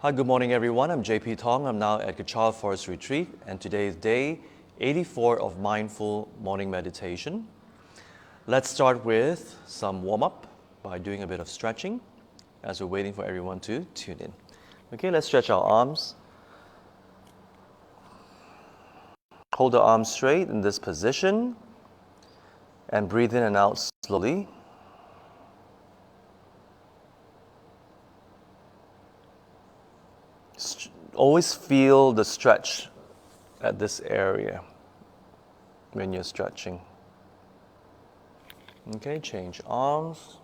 Hi, good morning everyone. I'm JP Thong. I'm now at Kechara Forest Retreat, and today is day 84 of Mindful Morning Meditation. Let's start with some warm-up by doing a bit of stretching as we're waiting for everyone to tune in. Okay, let's stretch our arms. Hold the arms straight in this position and breathe in and out slowly. Always feel the stretch at this area when you're stretching. Okay, change arms.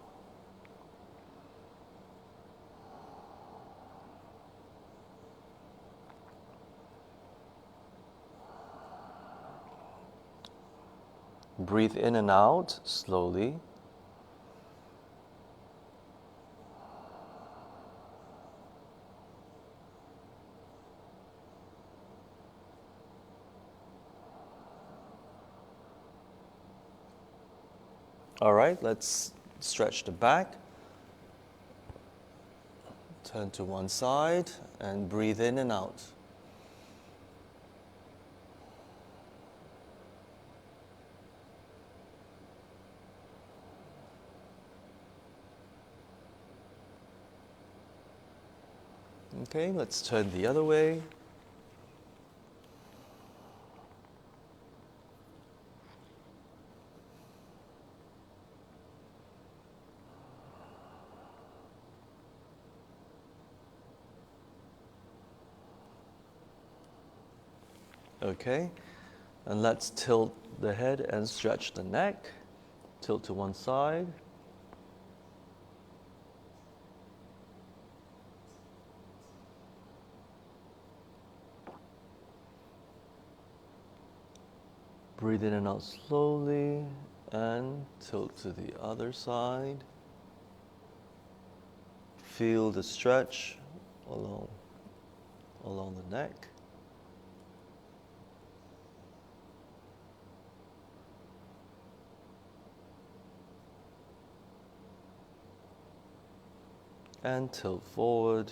Breathe in and out slowly. All right, let's stretch the back. Turn to one side and breathe in and out. Okay, let's turn the other way. Okay, and let's tilt the head and stretch the neck. Tilt to one side. Breathe in and out slowly and tilt to the other side. Feel the stretch along the neck. And tilt forward.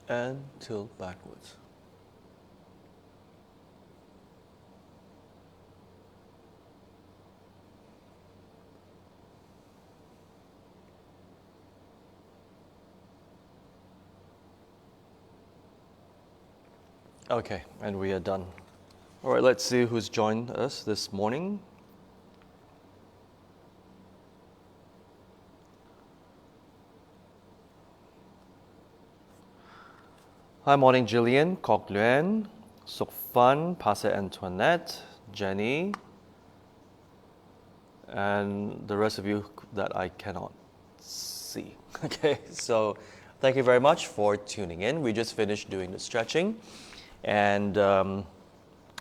And tilt backwards. Okay, and we are done. All right, let's see who's joined us this morning. Hi, morning, Jillian, Kok Luan, Sok Fan, Pastor Antoinette, Jenny, and the rest of you that I cannot see. Okay, so thank you very much for tuning in. We just finished doing the stretching, and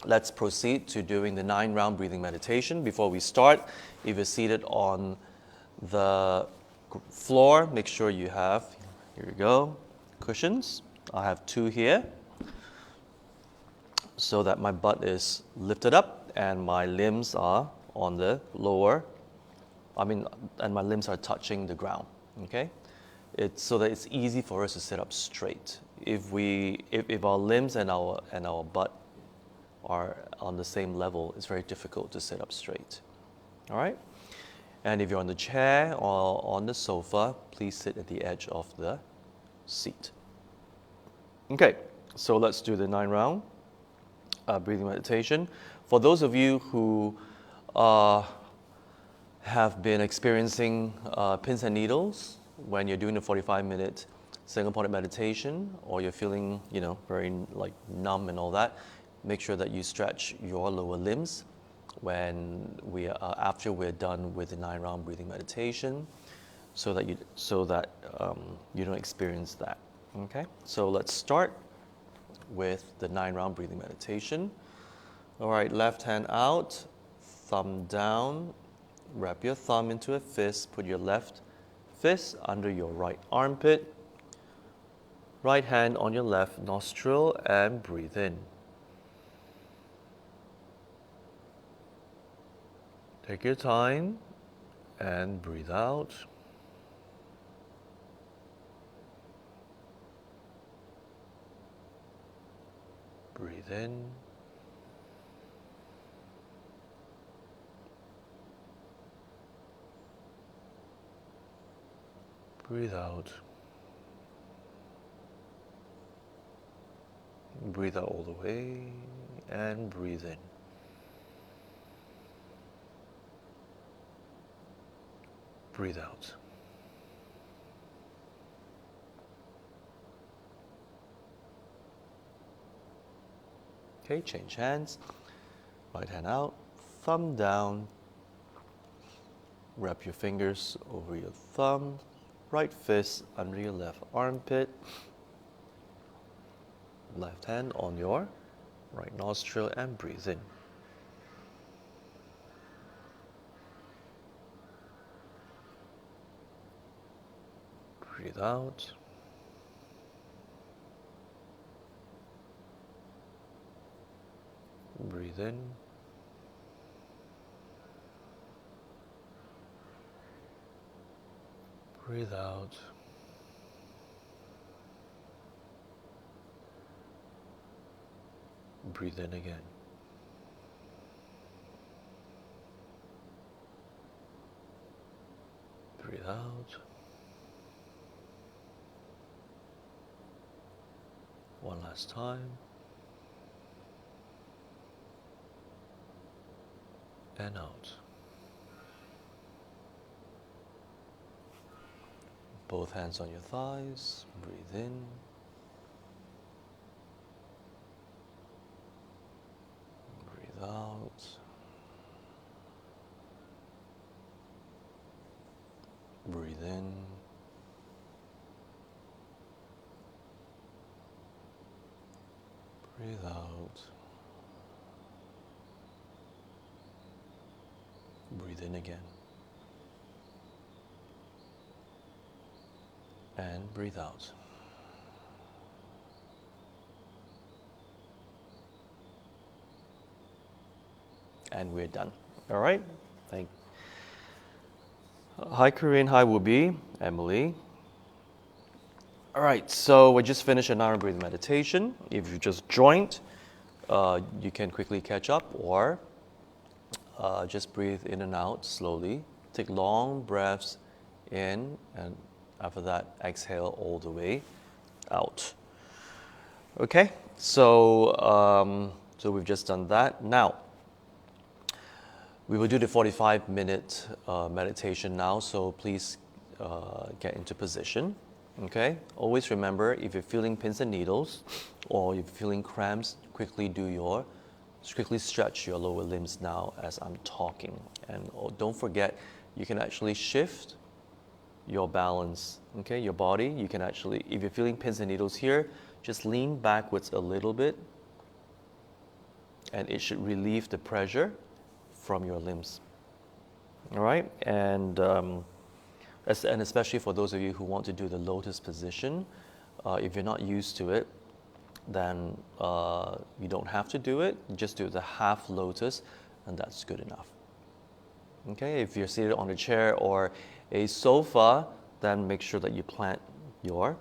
let's proceed to doing the 9-round breathing meditation. Before we start, if you're seated on the floor, make sure you have, here we go, cushions. I have 2 here so that my butt is lifted up and my limbs are on the lower, and my limbs are touching the ground, okay? It's so that it's easy for us to sit up straight. If our limbs and our butt are on the same level, it's very difficult to sit up straight, all right? And if you're on the chair or on the sofa, please sit at the edge of the seat. Okay, so let's do the 9-round breathing meditation. For those of you who have been experiencing pins and needles when you're doing the 45-minute single-pointed meditation, or you're feeling, very like numb and all that, make sure that you stretch your lower limbs when after we're done with the 9-round breathing meditation, so that you don't experience that. Okay, so let's start with the 9-round breathing meditation. All right, left hand out, thumb down, wrap your thumb into a fist, put your left fist under your right armpit, Right hand on your left nostril and breathe in. Take your time and breathe out. Breathe in. Breathe out. Breathe out all the way and breathe in. Breathe out. Okay, change hands. Right hand out, thumb down. Wrap your fingers over your thumb. Right fist under your left armpit. Left hand on your right nostril and breathe in. Breathe out. Breathe in. Breathe out. Breathe in again. Breathe out. One last time. And out. Both hands on your thighs. Breathe in. Breathe out. Breathe in. Breathe out. Breathe in again. And breathe out. And we're done. All right? Hi, Corinne. Hi, Wubi. Emily. All right, so we just finished an hour breathing meditation. If you just joined, you can quickly catch up or just breathe in and out slowly. Take long breaths in, and after that, exhale all the way out. Okay, so we've just done that. Now, we will do the 45-minute meditation now, so please get into position. Okay, always remember, if you're feeling pins and needles or you're feeling cramps, quickly stretch your lower limbs now as I'm talking. And don't forget, you can actually shift your balance, okay, your body. You can actually, if you're feeling pins and needles here, just lean backwards a little bit and it should relieve the pressure from your limbs. All right, and especially for those of you who want to do the lotus position, if you're not used to it, then you don't have to do it. Just do the half lotus, and that's good enough. Okay, if you're seated on a chair or a sofa, then make sure that you plant your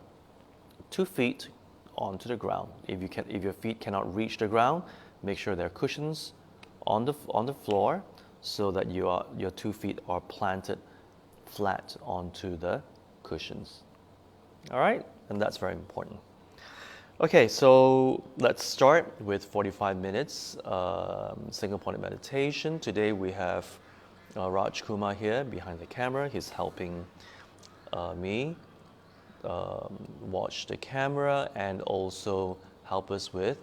2 feet onto the ground. If your feet cannot reach the ground, make sure there are cushions on the floor so that your 2 feet are planted flat onto the cushions. All right, and that's very important. Okay, so let's start with 45 minutes single-pointed meditation. Today we have Raj Kumar here behind the camera. He's helping me watch the camera and also help us with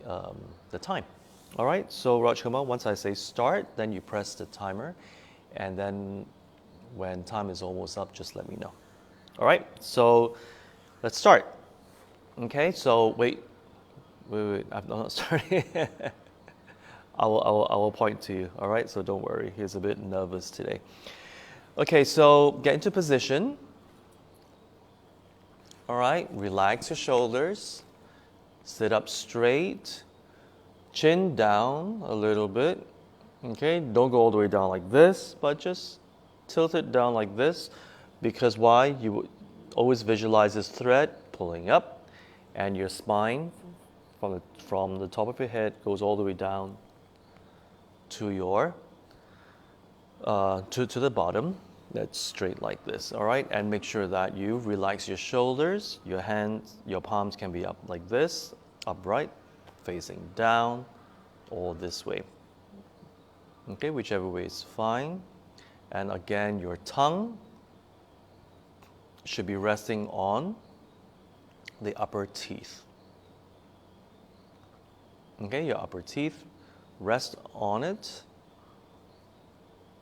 the time. All right, so Raj Kumar, once I say start, then you press the timer, and then when time is almost up, just let me know. All right, so let's start. Okay, so wait, I'm not starting. I will point to you, all right? So don't worry, he's a bit nervous today. Okay, so get into position. All right, relax your shoulders. Sit up straight. Chin down a little bit. Okay, don't go all the way down like this, but just tilt it down like this. Because why? You always visualize this thread pulling up, and your spine from the top of your head goes all the way down to your to the bottom. That's straight like this. All right, and make sure that you relax your shoulders. Your hands, your palms can be up like this, upright, facing down, or this way. Okay, whichever way is fine. And again, your tongue should be resting on the upper teeth. Okay, your upper teeth, rest on it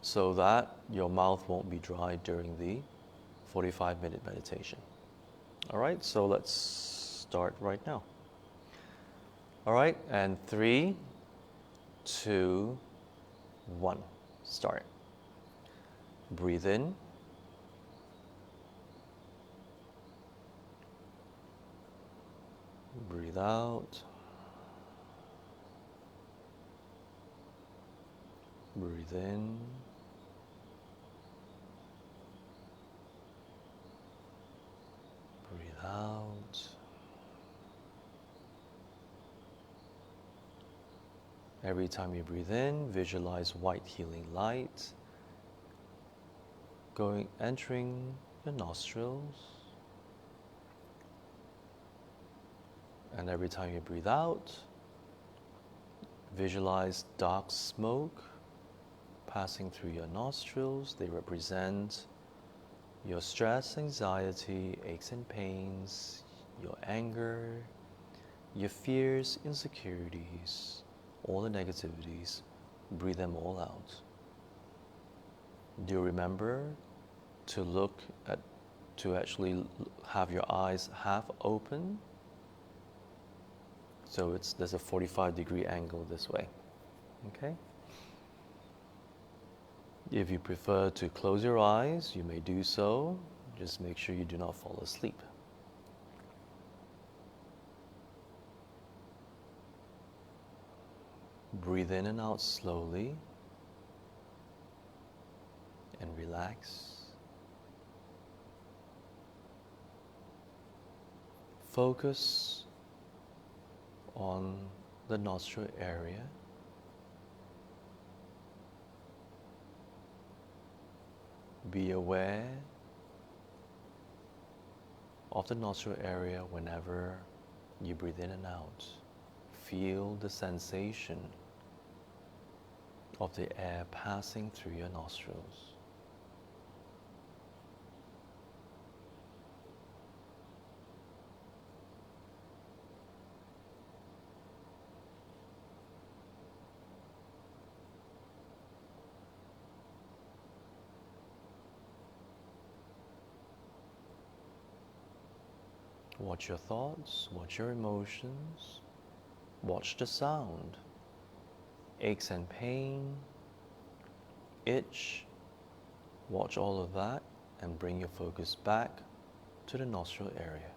so that your mouth won't be dry during the 45-minute meditation. All right, so let's start right now. All right, and 3, 2, 1, start. Breathe in. Breathe out. Breathe in. Breathe out. Every time you breathe in, visualize white healing light entering your nostrils. And every time you breathe out, visualize dark smoke passing through your nostrils. They represent your stress, anxiety, aches and pains, your anger, your fears, insecurities, all the negativities. Breathe them all out. Do you remember to actually have your eyes half open? So there's a 45-degree angle this way, okay? If you prefer to close your eyes, you may do so. Just make sure you do not fall asleep. Breathe in and out slowly and relax. Focus on the nostril area. Be aware of the nostril area whenever you breathe in and out. Feel the sensation of the air passing through your nostrils. Watch your thoughts, watch your emotions, watch the sound, aches and pain, itch. Watch all of that and bring your focus back to the nostril area.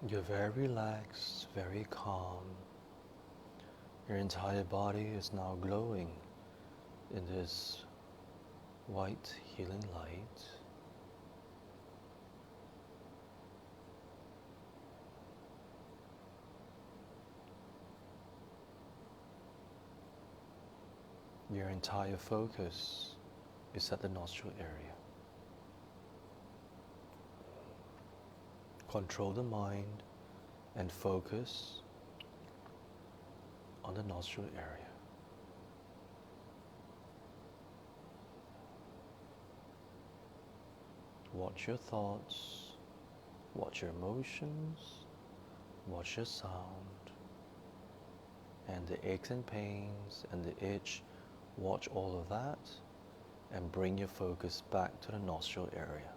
You're very relaxed, very calm. Your entire body is now glowing in this white healing light. Your entire focus is at the nostril area. Control the mind and focus on the nostril area. Watch your thoughts, watch your emotions, watch your sound, and the aches and pains and the itch. Watch all of that and bring your focus back to the nostril area.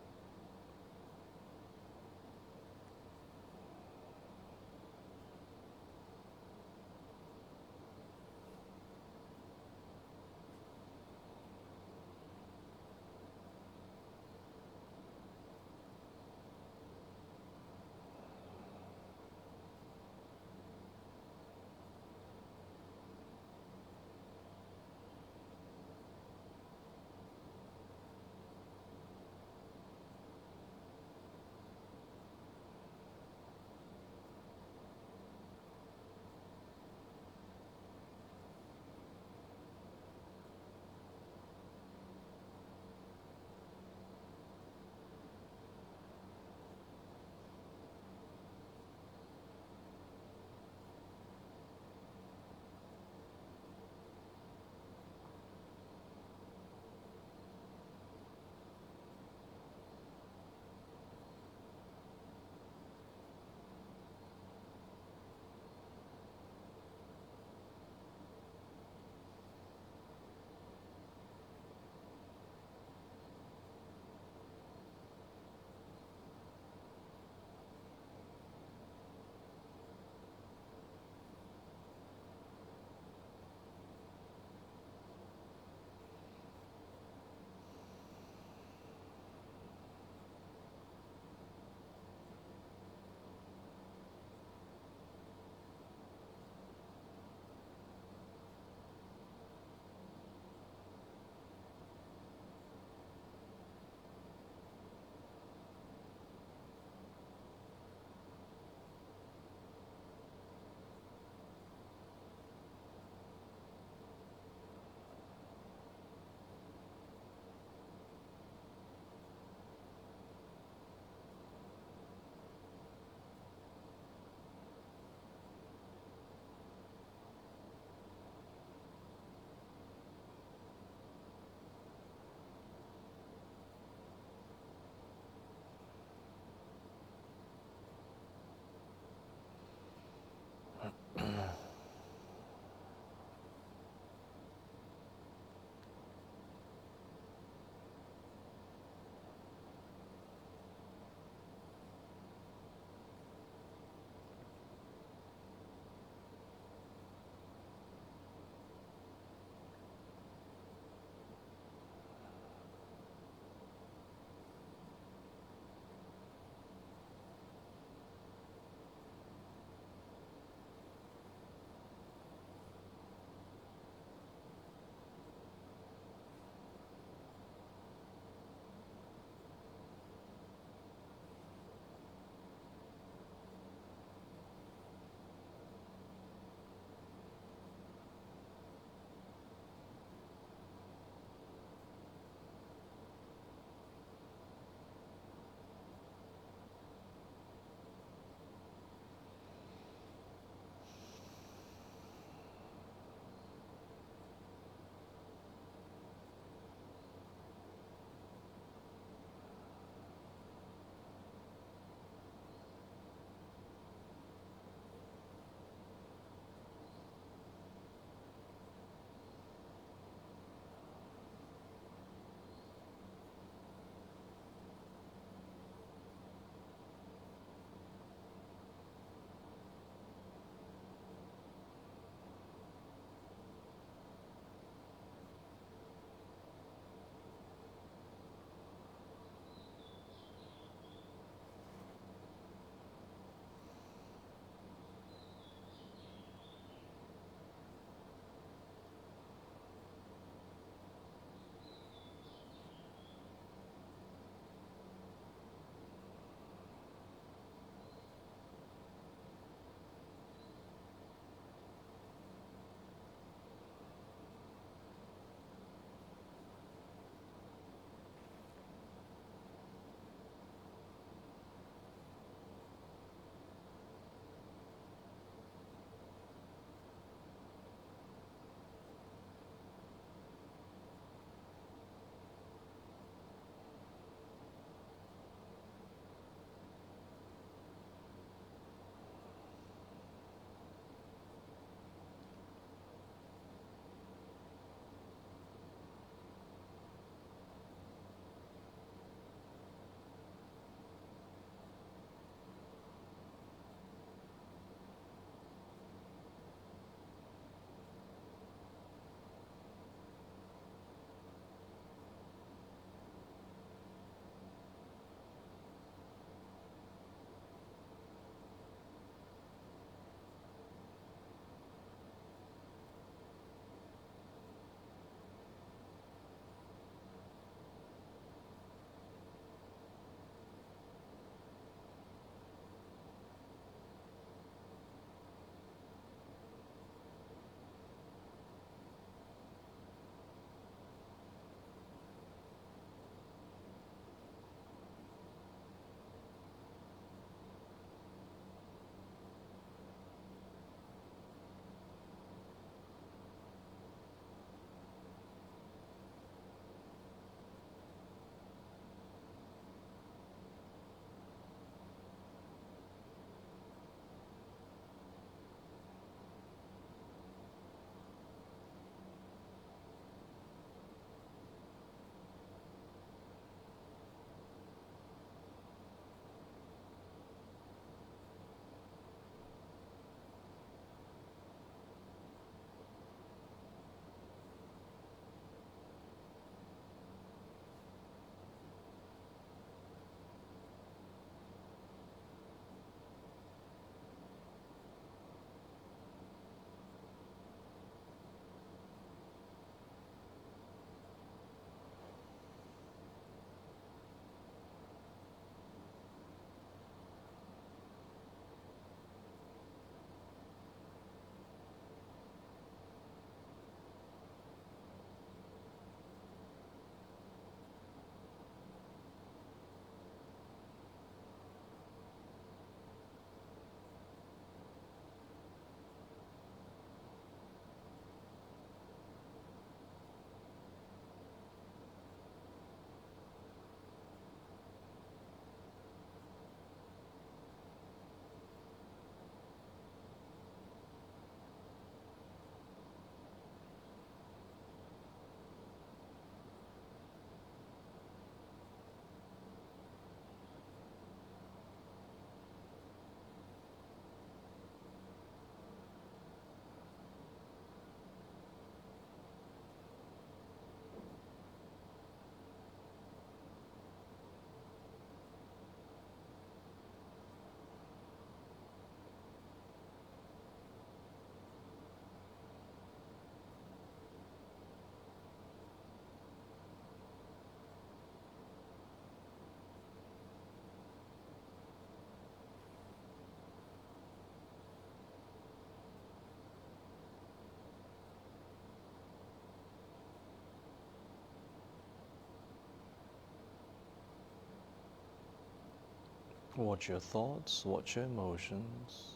Watch your thoughts, watch your emotions.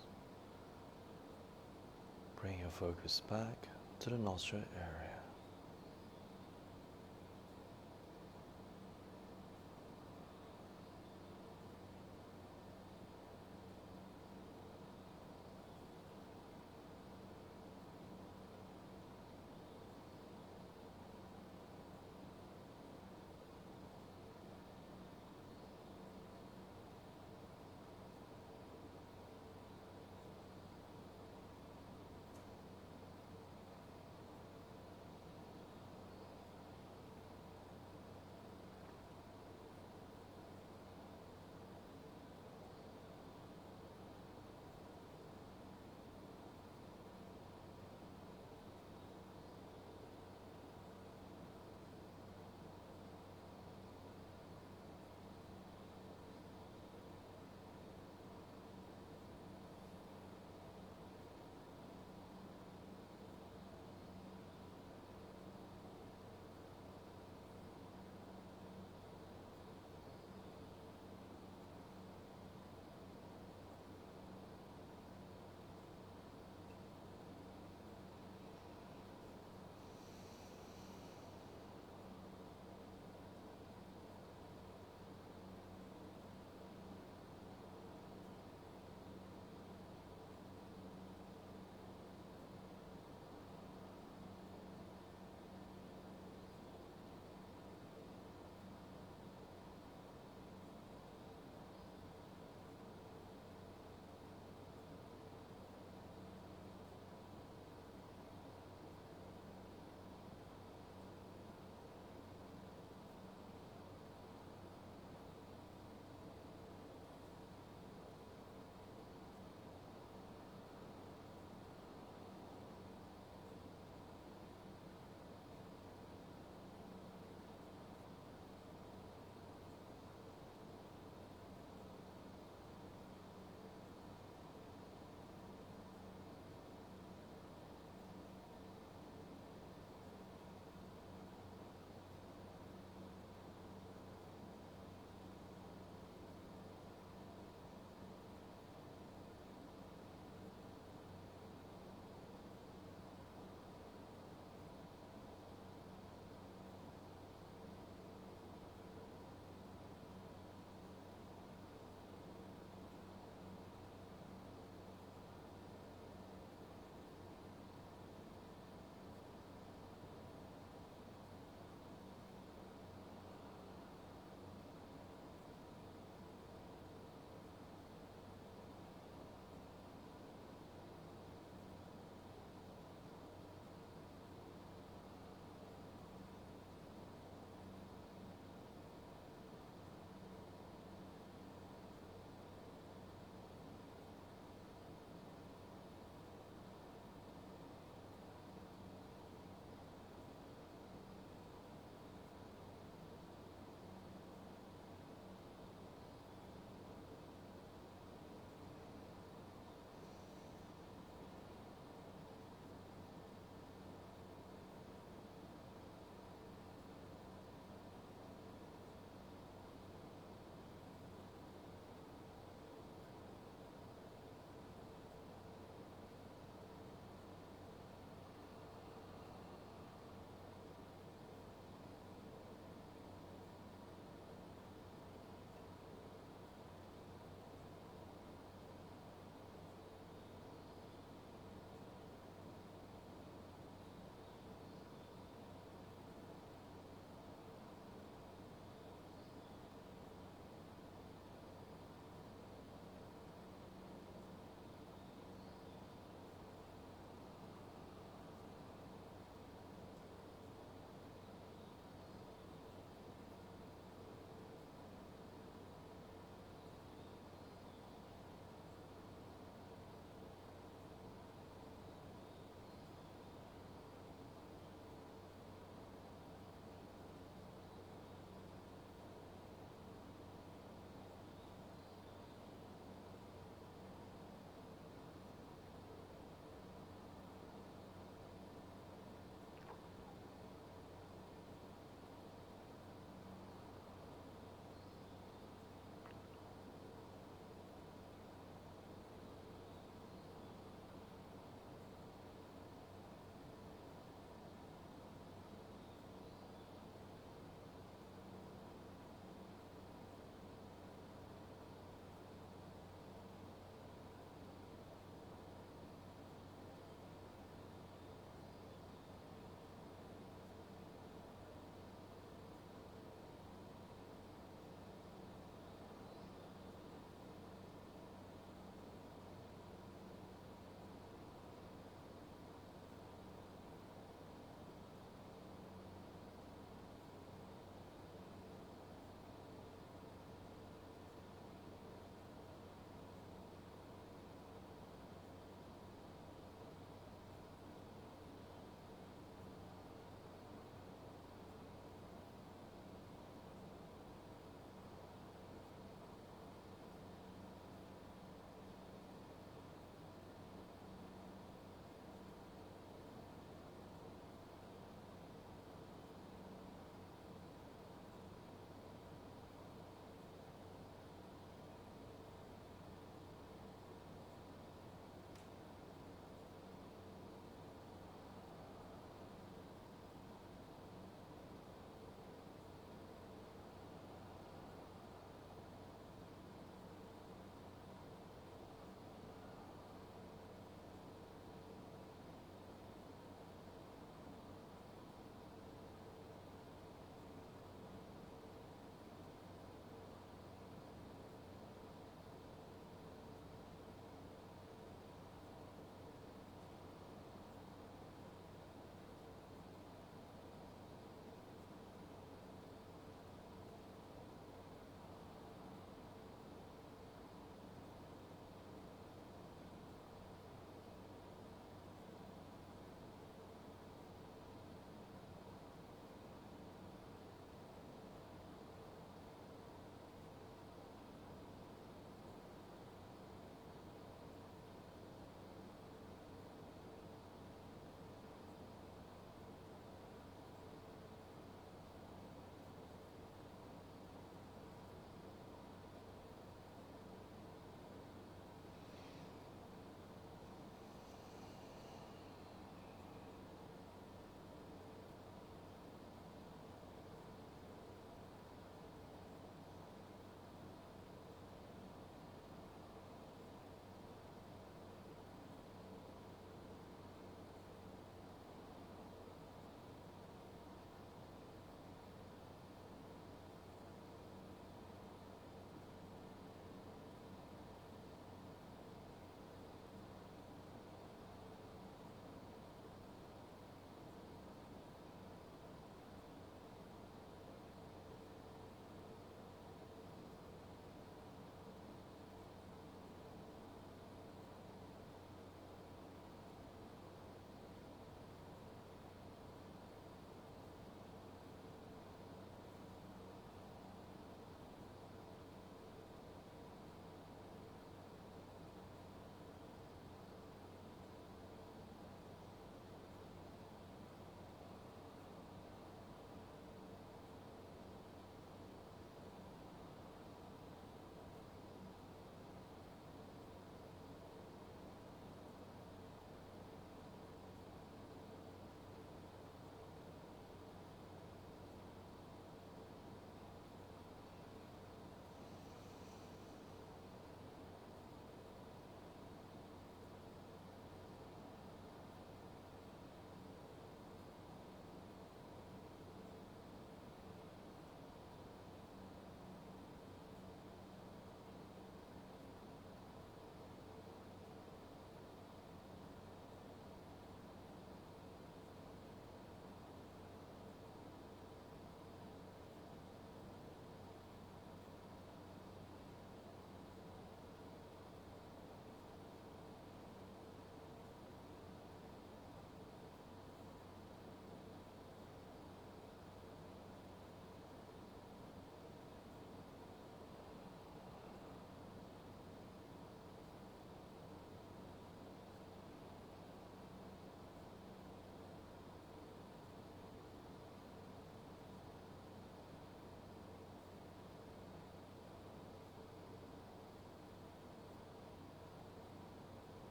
Bring your focus back to the nostril area.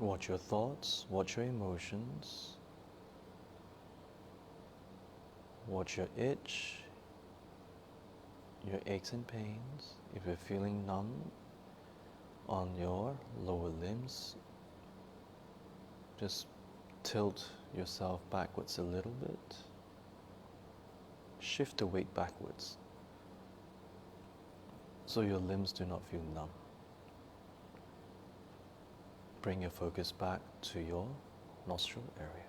Watch your thoughts, watch your emotions, watch your itch, your aches and pains. If you're feeling numb on your lower limbs, just tilt yourself backwards a little bit. Shift the weight backwards so your limbs do not feel numb. Bring your focus back to your nostril area.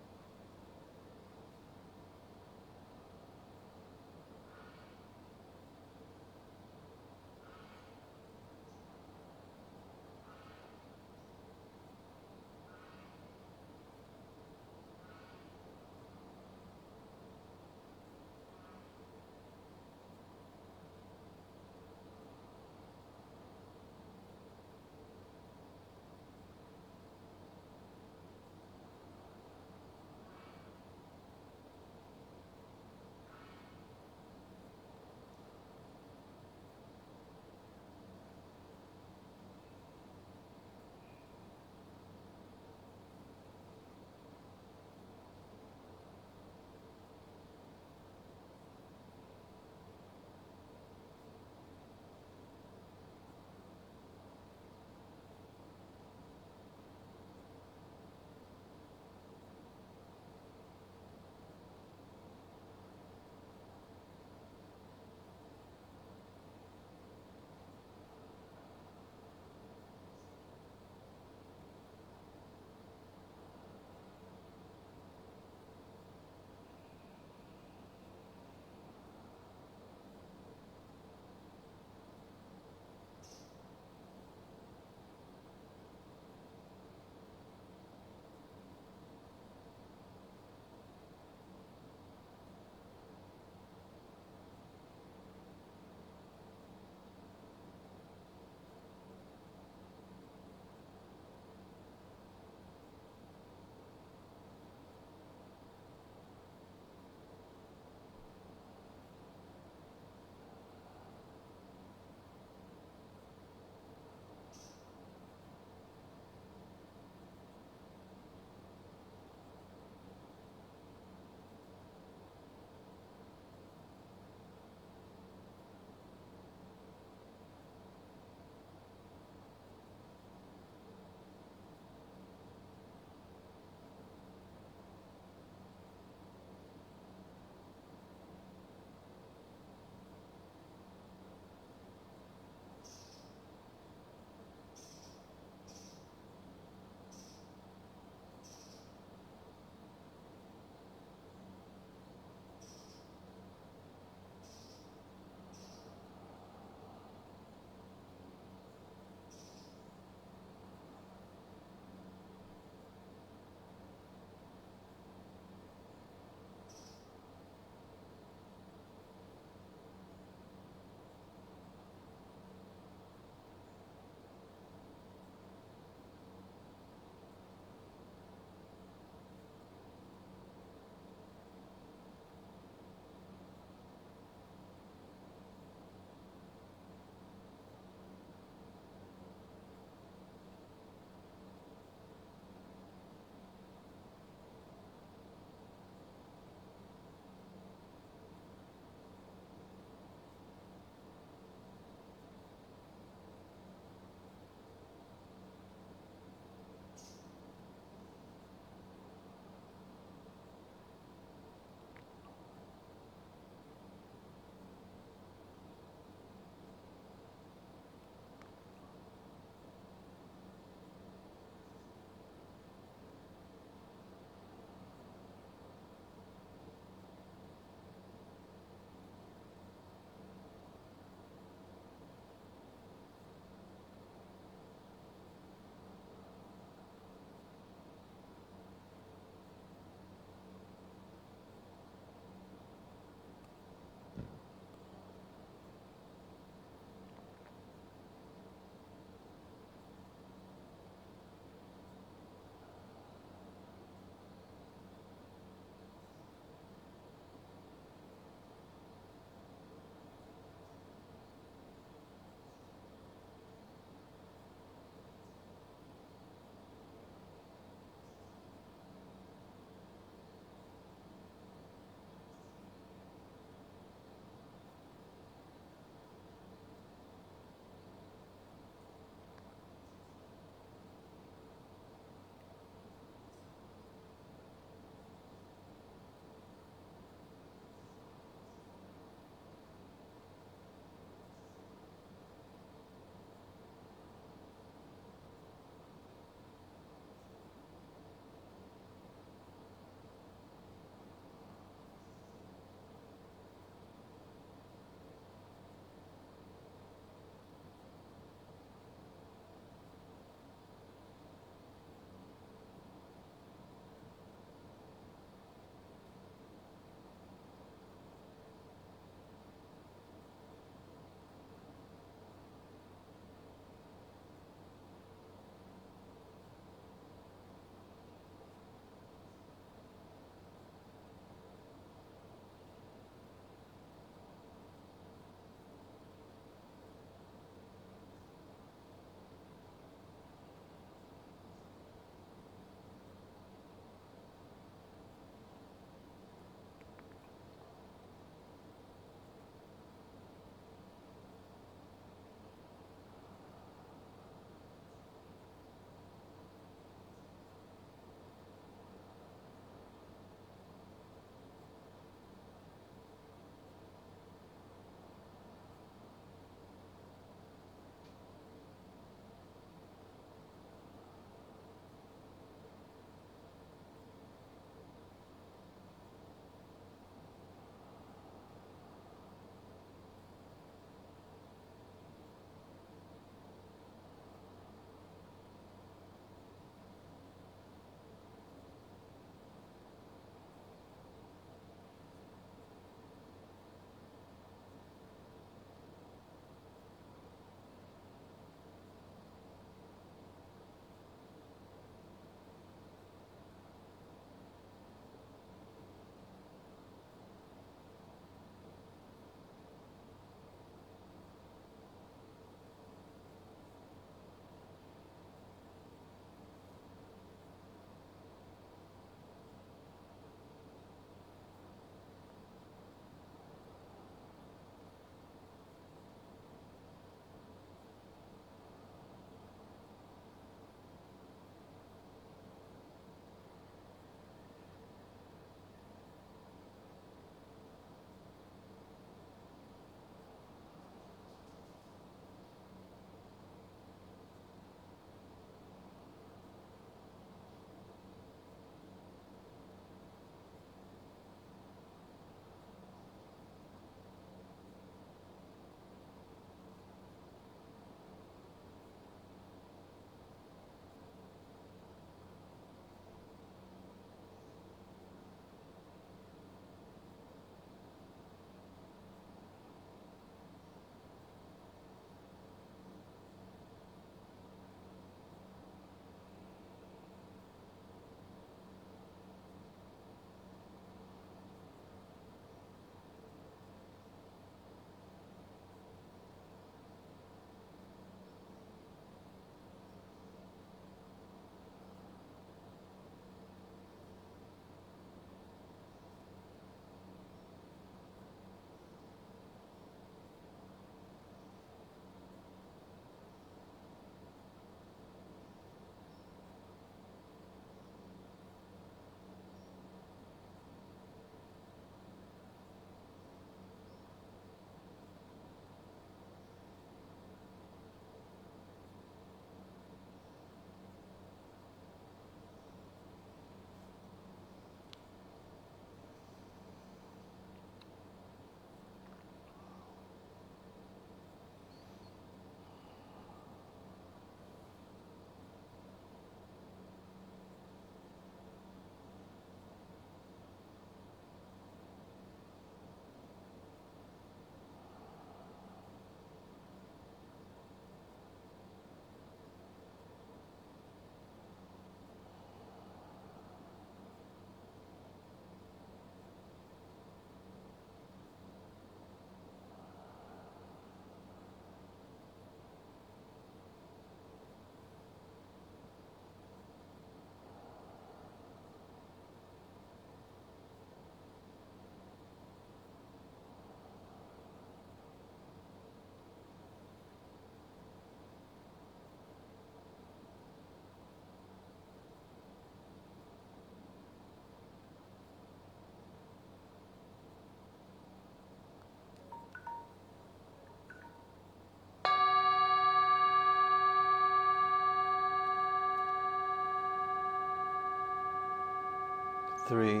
3,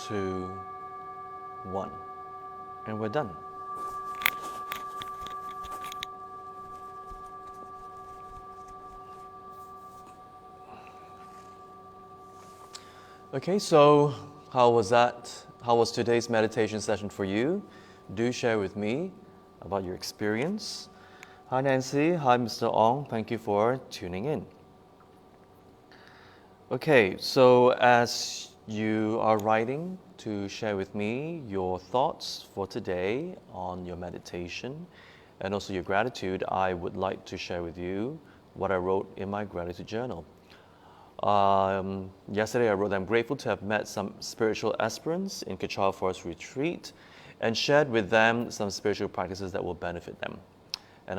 2, 1. And we're done. Okay, so how was that? How was today's meditation session for you? Do share with me about your experience. Hi Nancy, hi Mr. Ong, thank you for tuning in. Okay, so as you are writing to share with me your thoughts for today on your meditation and also your gratitude, I would like to share with you what I wrote in my gratitude journal. Yesterday I wrote, I'm grateful to have met some spiritual aspirants in Kechara Forest Retreat and shared with them some spiritual practices that will benefit them. And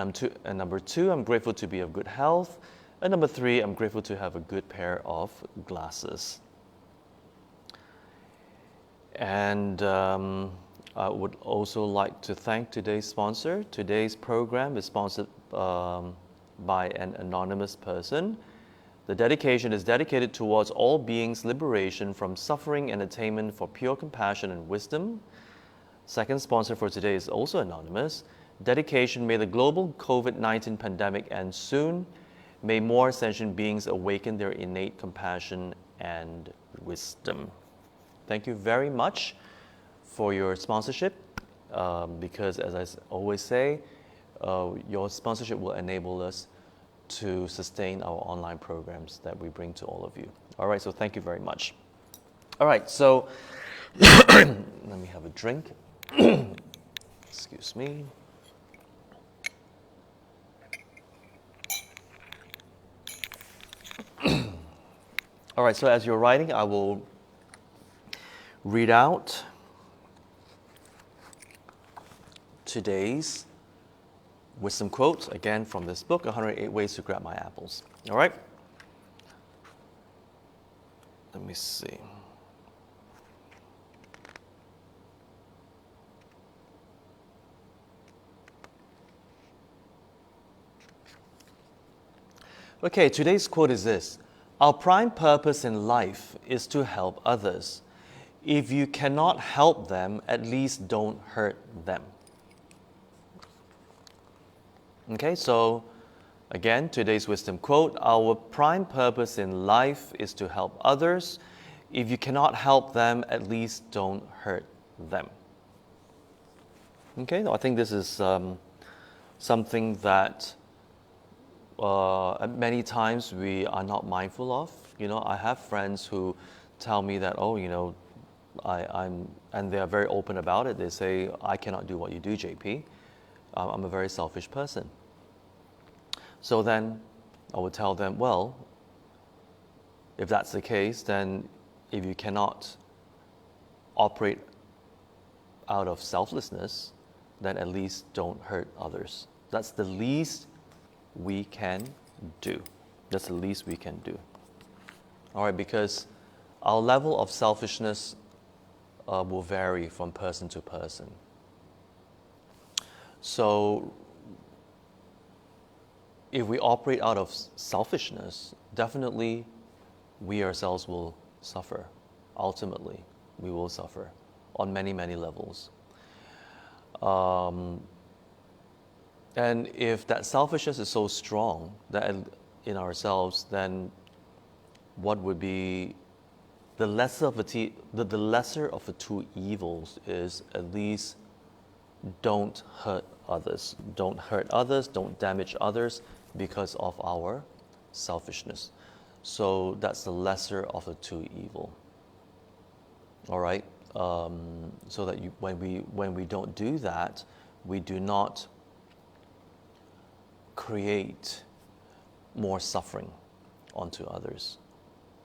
number 2, I'm grateful to be of good health. And number 3, I'm grateful to have a good pair of glasses. And I would also like to thank today's sponsor. Today's program is sponsored by an anonymous person. The dedication is dedicated towards all beings' liberation from suffering and attainment for pure compassion and wisdom. Second sponsor for today is also anonymous. Dedication, may the global COVID-19 pandemic end soon. May more sentient beings awaken their innate compassion and wisdom. Thank you very much for your sponsorship, because as I always say, your sponsorship will enable us to sustain our online programs that we bring to all of you. All right, so thank you very much. All right, so let me have a drink. Excuse me. All right, so as you're writing, I will read out today's wisdom quote, again from this book, 108 Ways to Grab My Apples. All right? Let me see. Okay, today's quote is this. Our prime purpose in life is to help others. If you cannot help them, at least don't hurt them. Okay, so again, today's wisdom quote, our prime purpose in life is to help others. If you cannot help them, at least don't hurt them. Okay, I think this is something that many times we are not mindful of. You know, I have friends who tell me that, oh, you know, and they are very open about it. They say, I cannot do what you do, JP. I'm a very selfish person. So then I would tell them, well, if that's the case, then if you cannot operate out of selflessness, then at least don't hurt others. That's the least we can do. That's the least we can do. All right, because our level of selfishness will vary from person to person. So if we operate out of selfishness, definitely we ourselves will suffer. Ultimately, we will suffer on many, many levels. And if that selfishness is so strong that in ourselves, then what would be the lesser of the two evils is at least don't hurt others. Don't hurt others, don't damage others because of our selfishness. So that's the lesser of the two evil. All right? So that when we don't do that, we do not create more suffering onto others.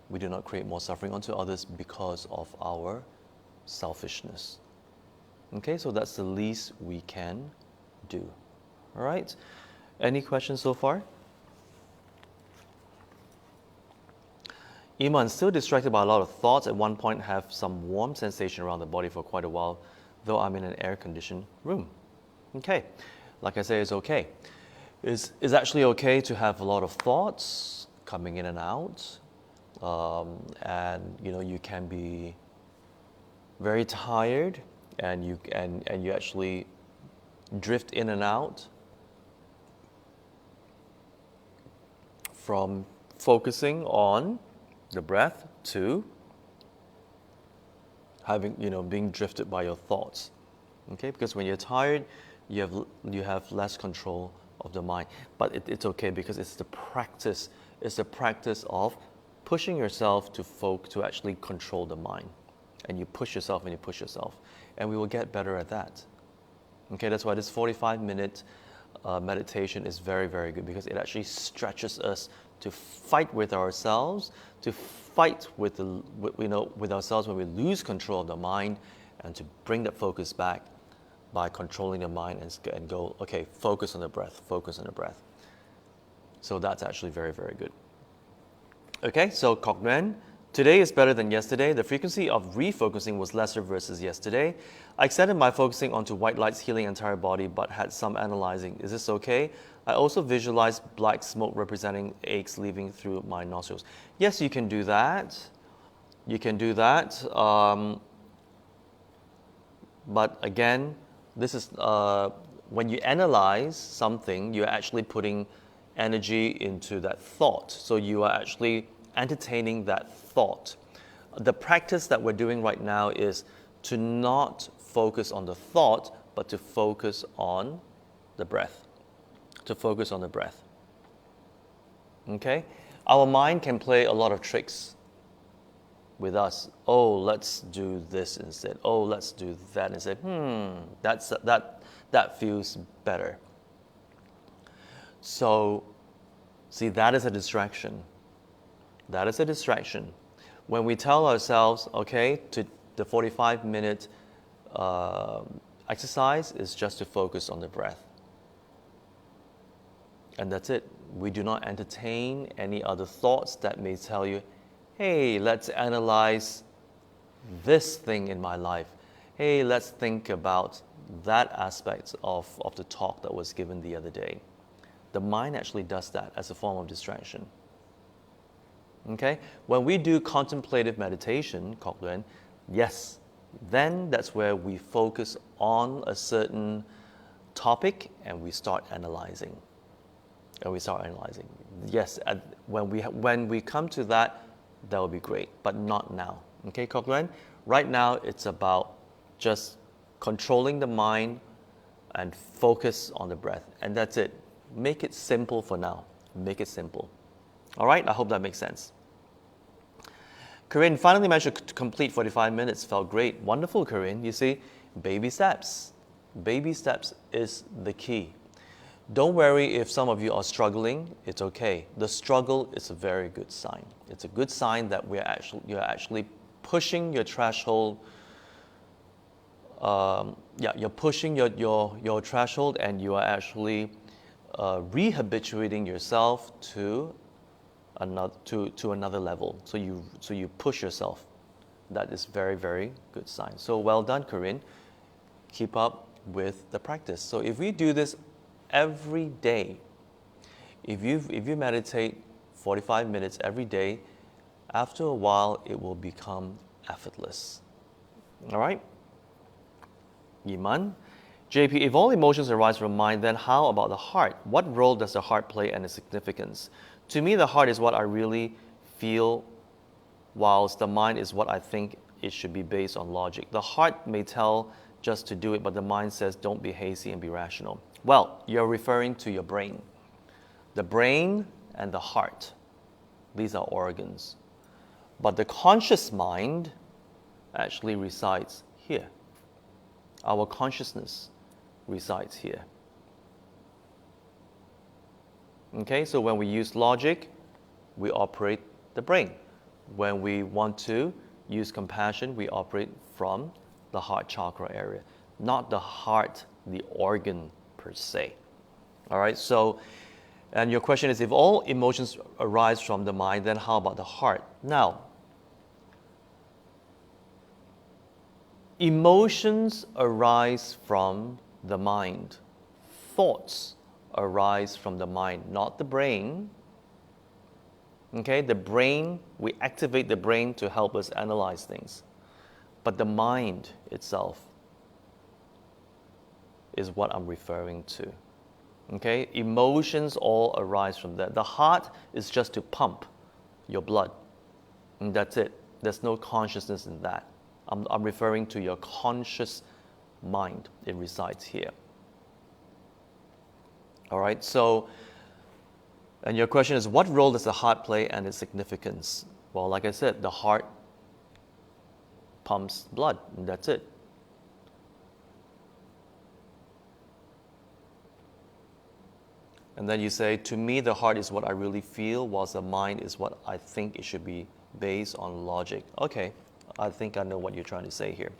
We do not create more suffering onto others because of our selfishness. Okay, so that's the least we can do. All right? Any questions so far? Iman, still distracted by a lot of thoughts. At one point, have some warm sensation around the body for quite a while, though I'm in an air-conditioned room. Okay, like I say, it's okay. It's actually okay to have a lot of thoughts coming in and out. and you can be very tired, and you actually drift in and out from focusing on the breath to having being drifted by your thoughts. Okay, because when you're tired, you have less control of the mind. But it's okay, because it's the practice. It's the practice of pushing yourself to actually control the mind, and you push yourself and you push yourself, and we will get better at that. Okay, that's why this 45-minute meditation is very, very good, because it actually stretches us to fight with ourselves, to fight with with ourselves when we lose control of the mind, and to bring that focus back by controlling the mind and go, okay, focus on the breath, focus on the breath. So that's actually very, very good. Okay, so Kok Nguyen, today is better than yesterday. The frequency of refocusing was lesser versus yesterday. I extended my focusing onto white lights healing entire body, but had some analyzing. Is this okay? I also visualized black smoke representing aches leaving through my nostrils. Yes, you can do that. You can do that. But again, this is when you analyze something, you're actually putting energy into that thought. So you are actually entertaining that thought. The practice that we're doing right now is to not focus on the thought, but to focus on the breath. To focus on the breath. Okay? Our mind can play a lot of tricks with us. Oh, let's do this instead. Oh, let's do that instead. That feels better. So, see, that is a distraction. That is a distraction. When we tell ourselves, okay, to the 45-minute exercise is just to focus on the breath. And that's it. We do not entertain any other thoughts that may tell you, hey, let's analyze this thing in my life. Hey, let's think about that aspect of the talk that was given the other day. The mind actually does that as a form of distraction. Okay? When we do contemplative meditation, Kok Nguyen, yes, then that's where we focus on a certain topic and we start analyzing. Yes, when we come to that, that will be great, but not now. Okay, Kok Nguyen? Right now, it's about just controlling the mind and focus on the breath. And that's it. Make it simple for now. Make it simple. All right, I hope that makes sense. Corinne finally managed to complete 45 minutes. Felt great. Wonderful, Corinne. You see, baby steps. Baby steps is the key. Don't worry if some of you are struggling. It's okay. The struggle is a very good sign. It's a good sign that you're actually pushing your threshold. You're pushing your threshold, and you are actually rehabituating yourself to another level. So you push yourself. That is very, very good sign. So well done, Corinne. Keep up with the practice. So if we do this every day, if you meditate 45 minutes every day, after a while it will become effortless. All right? Yiman. JP, if all emotions arise from mind, then how about the heart? What role does the heart play and its significance? To me, the heart is what I really feel, whilst the mind is what I think it should be based on logic. The heart may tell just to do it, but the mind says don't be hasty and be rational. Well, you're referring to your brain. The brain and the heart, these are organs. But the conscious mind actually resides here. Our consciousness resides here. Okay, so when we use logic, we operate the brain. When we want to use compassion, we operate from the heart chakra area, not the heart, the organ per se. All right, so, and your question is, if all emotions arise from the mind, then how about the heart? Now, emotions arise from the mind. Thoughts arise from the mind, not the brain. Okay, the brain, we activate the brain to help us analyze things. But the mind itself is what I'm referring to. Okay, emotions all arise from that. The heart is just to pump your blood, and that's it. There's no consciousness in that. I'm referring to your conscious mind. It resides here. All right, so, and your question is, what role does the heart play and its significance? Well, like I said, the heart pumps blood, and that's it. And then you say, to me, the heart is what I really feel, whilst the mind is what I think it should be based on logic. Okay, I think I know what you're trying to say here.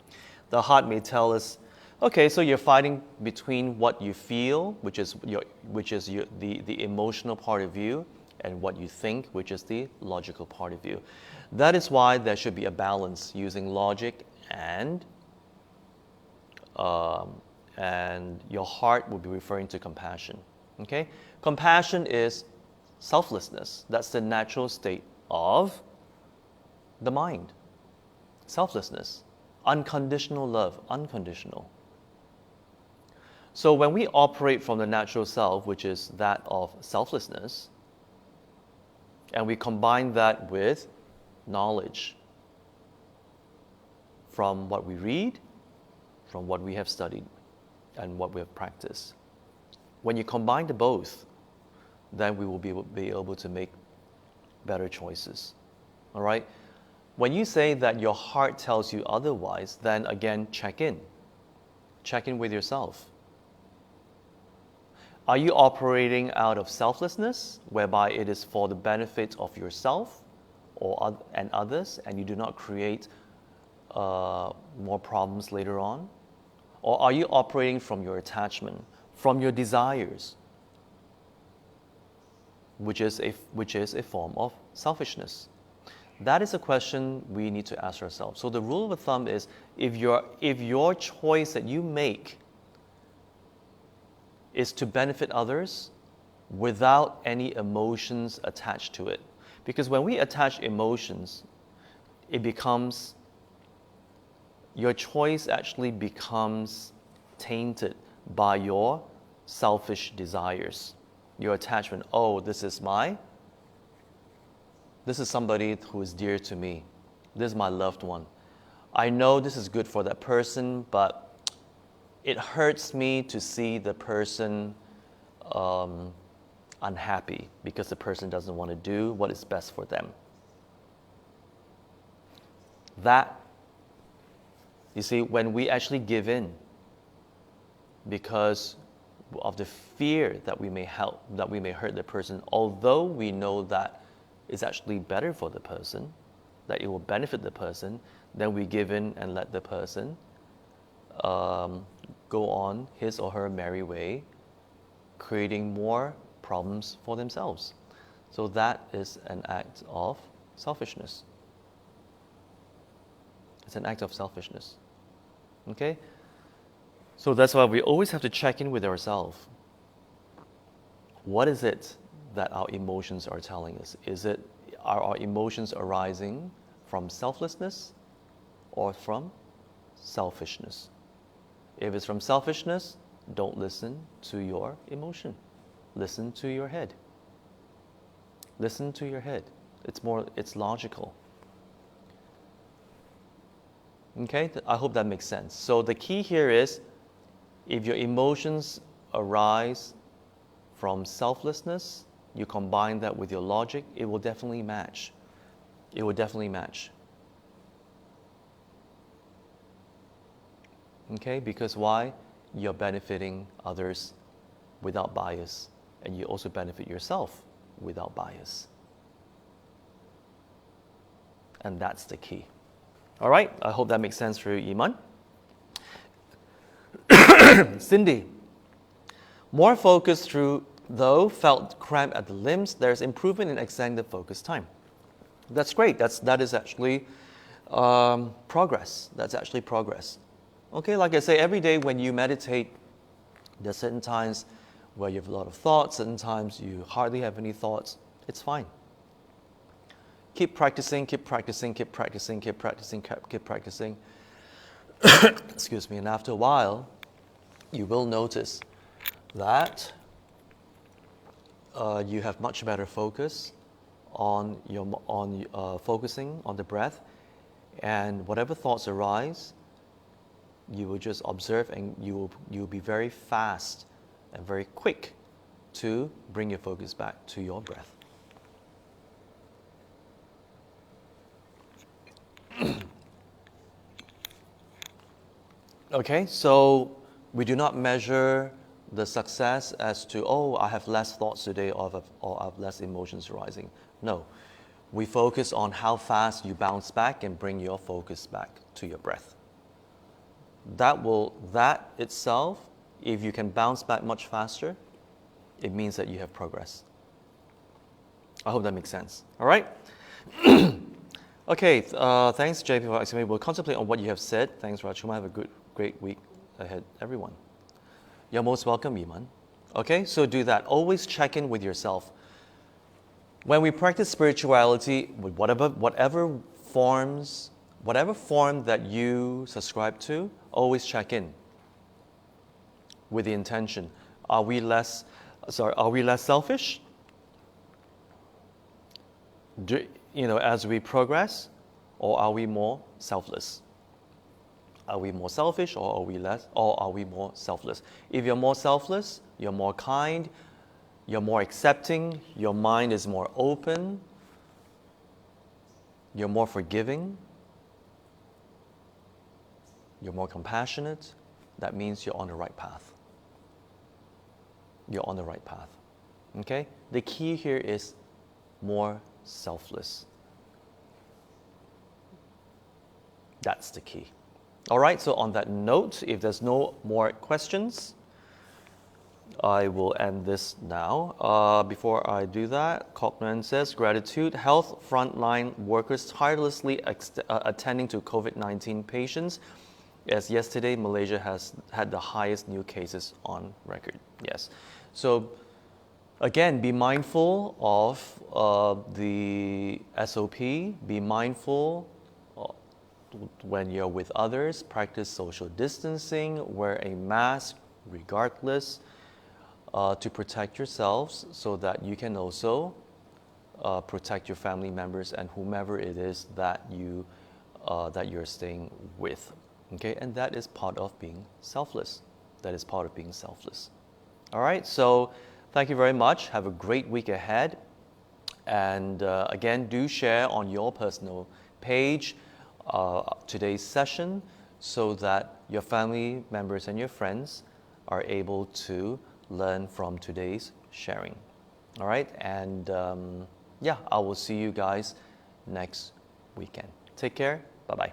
The heart may tell us, okay, so you're fighting between what you feel, which is the emotional part of you, and what you think, which is the logical part of you. That is why there should be a balance using logic and your heart will be referring to compassion. Okay? Compassion is selflessness. That's the natural state of the mind. Selflessness. Unconditional love. Unconditional. So when we operate from the natural self, which is that of selflessness, and we combine that with knowledge from what we read, from what we have studied, and what we have practiced. When you combine the both, then we will be able to make better choices. All right? When you say that your heart tells you otherwise, then again, check in. Check in with yourself. Are you operating out of selflessness, whereby it is for the benefit of yourself and others, and you do not create more problems later on? Or are you operating from your attachment, from your desires, which is a form of selfishness? That is a question we need to ask ourselves. So the rule of thumb is, if your choice that you make is to benefit others without any emotions attached to it. Because when we attach emotions, your choice actually becomes tainted by your selfish desires, your attachment. Oh, this is somebody who is dear to me. This is my loved one. I know this is good for that person, but it hurts me to see the person unhappy because the person doesn't want to do what is best for them. That, you see, when we actually give in because of the fear that we may hurt the person, although we know that it's actually better for the person, that it will benefit the person, then we give in and let the person go on his or her merry way, creating more problems for themselves. So that is an act of selfishness. It's an act of selfishness. Okay? So that's why we always have to check in with ourselves. What is it that our emotions are telling us? Are our emotions arising from selflessness or from selfishness? If it's from selfishness, don't listen to your emotion. Listen to your head. Listen to your head. It's logical. Okay, I hope that makes sense. So the key here is, if your emotions arise from selflessness, you combine that with your logic, it will definitely match. It will definitely match. Okay, because why? You're benefiting others without bias, and you also benefit yourself without bias. And that's the key. All right, I hope that makes sense for you, Iman. Cindy, more focus through, though felt cramp at the limbs, there's improvement in extending the focus time. That's great. That is actually progress. That's actually progress. Okay, like I say, every day when you meditate, there are certain times where you have a lot of thoughts, certain times you hardly have any thoughts. It's fine. keep practicing, keep practicing, keep practicing, keep practicing, keep practicing. Excuse me. And after a while, you will notice that you have much better focus on focusing on the breath, and whatever thoughts arise, you will just observe, and you'll be very fast and very quick to bring your focus back to your breath. Okay, so we do not measure the success as to, oh, I have less thoughts today, or I have less emotions arising. No, we focus on how fast you bounce back and bring your focus back to your breath. That itself, if you can bounce back much faster, it means that you have progress. I hope that makes sense. All right? Okay, thanks, JP, for asking me. We'll contemplate on what you have said. Thanks, Rachuma. Have a great week ahead, everyone. You're most welcome, Iman. Okay, so do that. Always check in with yourself. When we practice spirituality, with whatever form that you subscribe to, always check in with the intention. Are we less selfish? As we progress, or are we more selfless? Are we more selfish, or are we more selfless? If you're more selfless, you're more kind, you're more accepting, your mind is more open, you're more forgiving, you're more compassionate, that means you're on the right path. You're on the right path. Okay? The key here is more selfless. That's the key. All right, so on that note, if there's no more questions, I will end this now. Before I do that, Cochran says, gratitude, health frontline workers tirelessly attending to COVID-19 patients. As yesterday, Malaysia has had the highest new cases on record. Yes. So again, be mindful of the SOP. Be mindful when you're with others. Practice social distancing. Wear a mask regardless to protect yourselves, so that you can also protect your family members and whomever it is that you're staying with. Okay, and that is part of being selfless. That is part of being selfless. All right, so thank you very much. Have a great week ahead. And again, do share on your personal page today's session, so that your family members and your friends are able to learn from today's sharing. All right, and I will see you guys next weekend. Take care. Bye-bye.